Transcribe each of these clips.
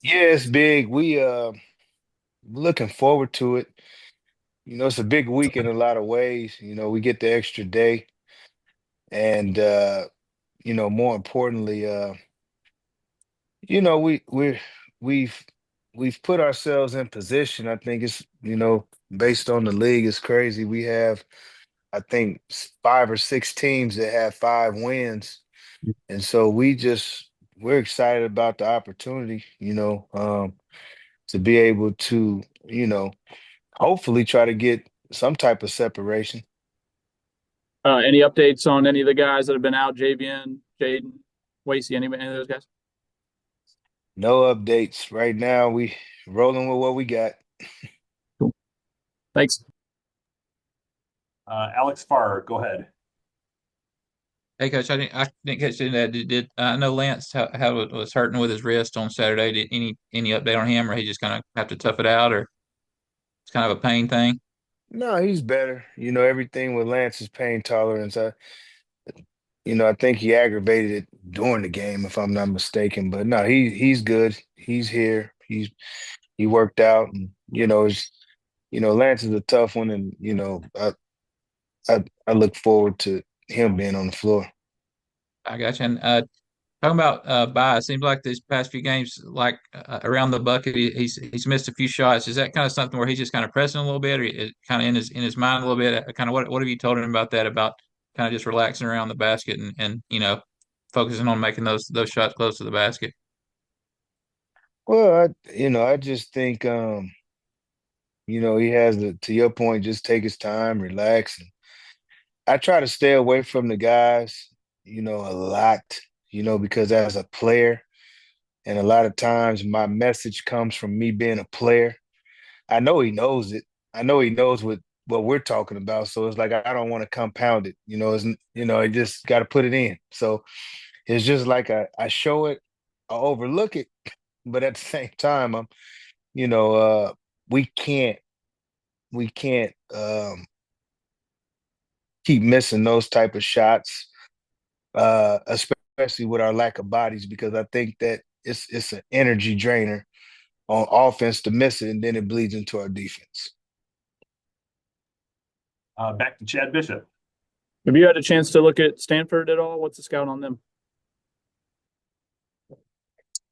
Yeah, it's big. We looking forward to it. It's a big week in a lot of ways. We get the extra day and more importantly, we've we've put ourselves in position. I think based on the league, it's crazy. We have, I think, five or six teams that have 5 wins. And so we're excited about the opportunity, to be able to, hopefully try to get some type of separation. Any updates on any of the guys that have been out? JVN, Jaden, Wasey, any of those guys? No updates right now. We rolling with what we got. Cool. Thanks. Alex Farr, go ahead. Hey, coach, I didn't catch any of that. Did I know Lance how it was hurting with his wrist on Saturday? Did any update on him, or he just kind of have to tough it out, or it's kind of a pain thing? No, he's better. Everything with Lance's pain tolerance. I think he aggravated it during the game, if I'm not mistaken. But no, he's good. He's here. He worked out, and Lance is a tough one, and I look forward to him being on the floor. I got you. And talking about bias, seems like these past few games, like around the bucket, he's missed a few shots. Is that kind of something where he's just kind of pressing a little bit, or kind of in his mind a little bit? Kind of what have you told him about that? About kind of just relaxing around the basket and focusing on making those shots close to the basket. Well, I just think he has to your point, just take his time, relax. And I try to stay away from the guys, a lot, because as a player, and a lot of times my message comes from me being a player. I know he knows it. I know he knows what we're talking about. So it's like I don't want to compound it. I just got to put it in. So it's just like I show it, I overlook it, but at the same time, you know, uh, we can't keep missing those type of shots, especially with our lack of bodies, because I think that it's an energy drainer on offense to miss it, and then it bleeds into our defense. Back to Chad Bishop. Have you had a chance to look at Stanford at all? What's the scout on them?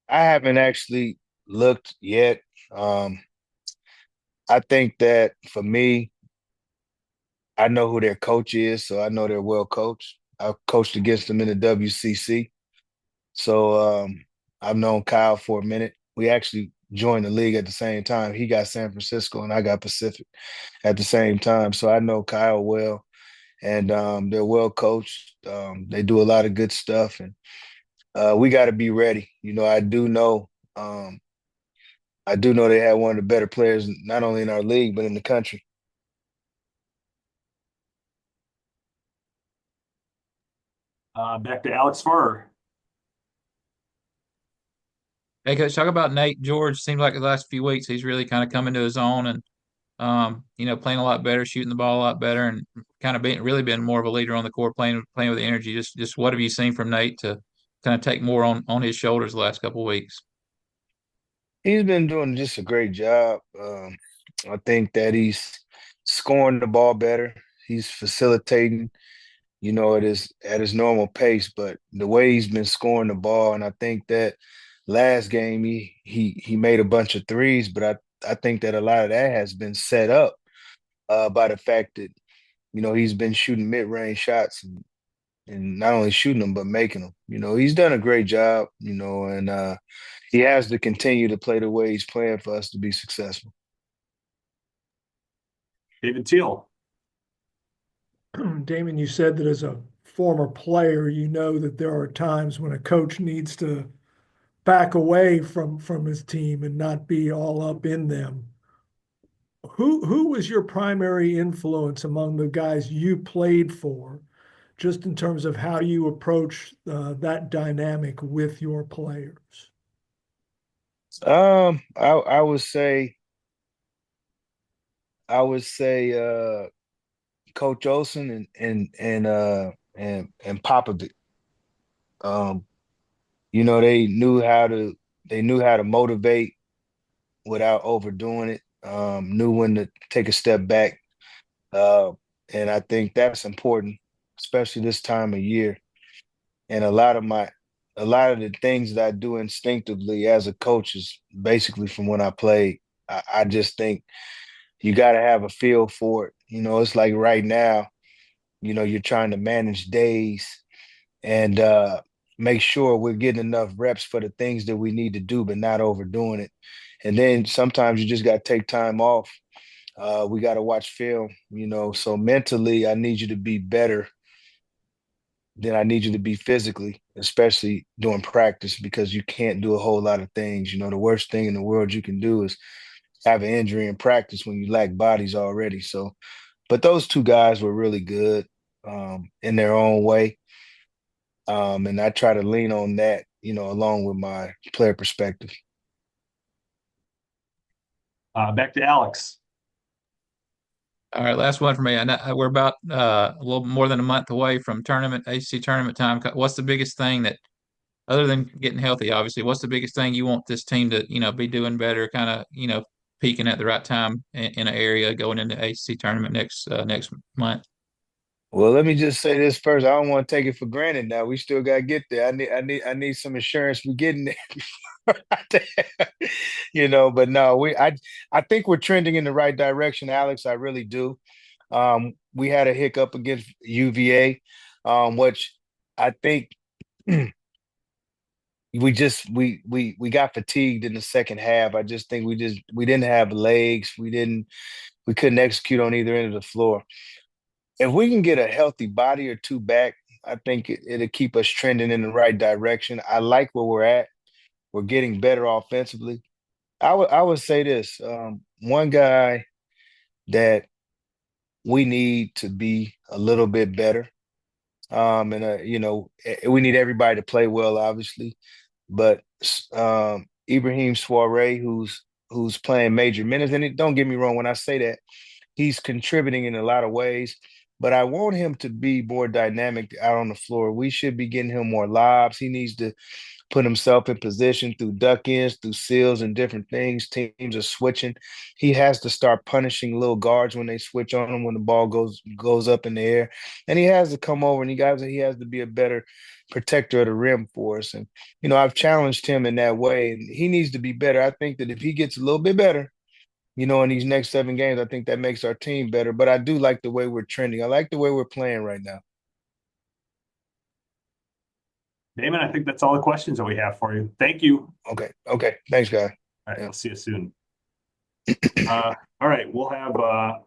I haven't actually looked yet. I think that for me, I know who their coach is, so I know they're well coached. I've coached against them in the WCC. So I've known Kyle for a minute. We actually joined the league at the same time. He got San Francisco and I got Pacific at the same time. So I know Kyle well, and they're well coached. They do a lot of good stuff, and we got to be ready. Um, I do know they have one of the better players, not only in our league but in the country. Back to Alex Farr. Hey, coach, talk about Nate George. Seems like the last few weeks he's really kind of coming to his own and playing a lot better, shooting the ball a lot better, and kind of being really been more of a leader on the court, playing with energy. Just what have you seen from Nate to kind of take more on his shoulders the last couple of weeks? He's been doing just a great job. I think that he's scoring the ball better. He's facilitating, at his normal pace. But the way he's been scoring the ball, and I think that last game he made a bunch of threes, but I think that a lot of that has been set up by the fact that he's been shooting mid-range shots, and not only shooting them but making them. He's done a great job. And he has to continue to play the way he's playing for us to be successful. David Teal. Damon, you said that as a former player, you know that there are times when a coach needs to back away from his team and not be all up in them. Who was your primary influence among the guys you played for, just in terms of how you approach that dynamic with your players? I would say Coach Olson and Popovich. They knew how to They knew how to motivate without overdoing it. Knew when to take a step back, uh, and I think that's important, especially this time of year. And a lot of the things that I do instinctively as a coach is basically from when I played. I just think you got to have a feel for it. It's like right now, you're trying to manage days and make sure we're getting enough reps for the things that we need to do, but not overdoing it. And then sometimes you just got to take time off. We got to watch film. So mentally, I need you to be better than I need you to be physically, especially during practice, because you can't do a whole lot of things. The worst thing in the world you can do is have an injury in practice when you lack bodies already. So, but those two guys were really good in their own way. And I try to lean on that, along with my player perspective. Back to Alex. All right, last one for me. I know we're about a little more than a month away from ACC tournament time. What's the biggest thing that, other than getting healthy, obviously, what's the biggest thing you want this team to, be doing better, kind of, peaking at the right time in an area going into ACC tournament next month? Well, let me just say this first. I don't want to take it for granted now. We still got to get there. I need some assurance we're getting there before but no, I think we're trending in the right direction, Alex. I really do. We had a hiccup against UVA, which I think we got fatigued in the second half. I just think we didn't have legs. We couldn't execute on either end of the floor. If we can get a healthy body or two back, I think it'll keep us trending in the right direction. I like where we're at. We're getting better offensively. I would say this: one guy that we need to be a little bit better. And we need everybody to play well, obviously. But Ibrahim Soiree, who's playing major minutes, and don't get me wrong when I say that, he's contributing in a lot of ways. But I want him to be more dynamic out on the floor. We should be getting him more lobs. He needs to put himself in position through duck ins, through seals, and different things. Teams are switching. He has to start punishing little guards when they switch on him when the ball goes up in the air, and he has to come over and he has to be a better protector of the rim for us. And I've challenged him in that way, and he needs to be better. I think that if he gets a little bit better, in these next 7 games, I think that makes our team better. But I do like the way we're trending. I like the way we're playing right now. Damon, I think that's all the questions that we have for you. Thank you. Okay. Thanks, guys. All right, Yeah. we'll see you soon. All right, we'll have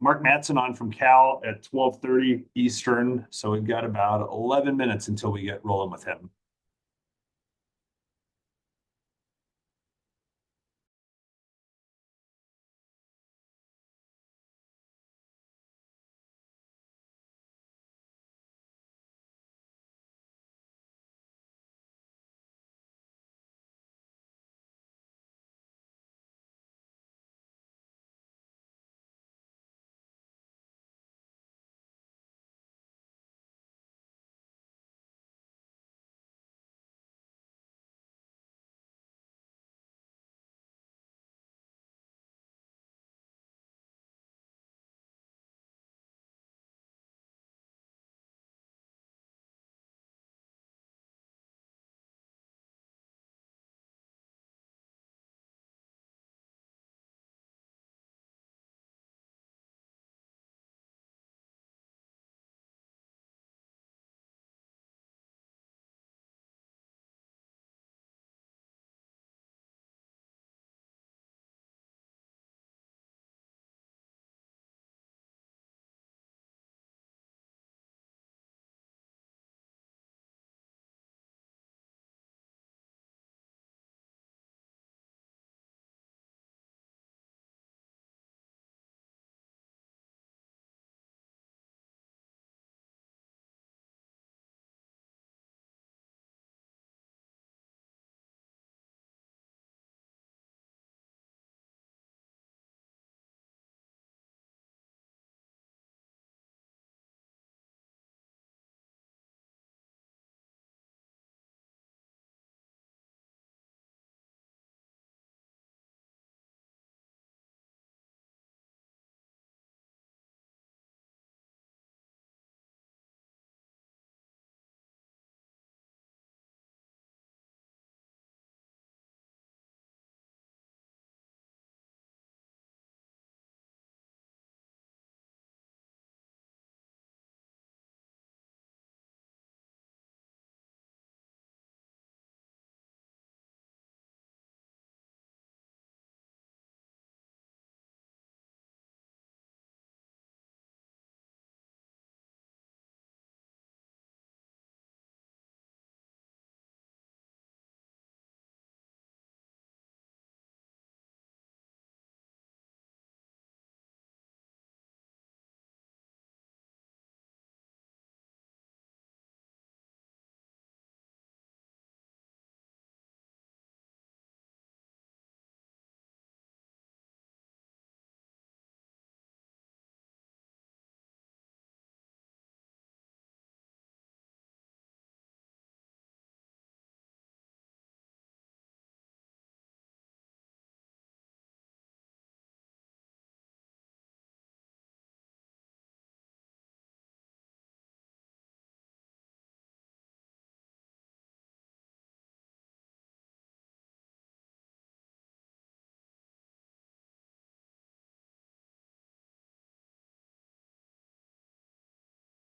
Mark Matson on from Cal at 12:30 Eastern. So we've got about 11 minutes until we get rolling with him.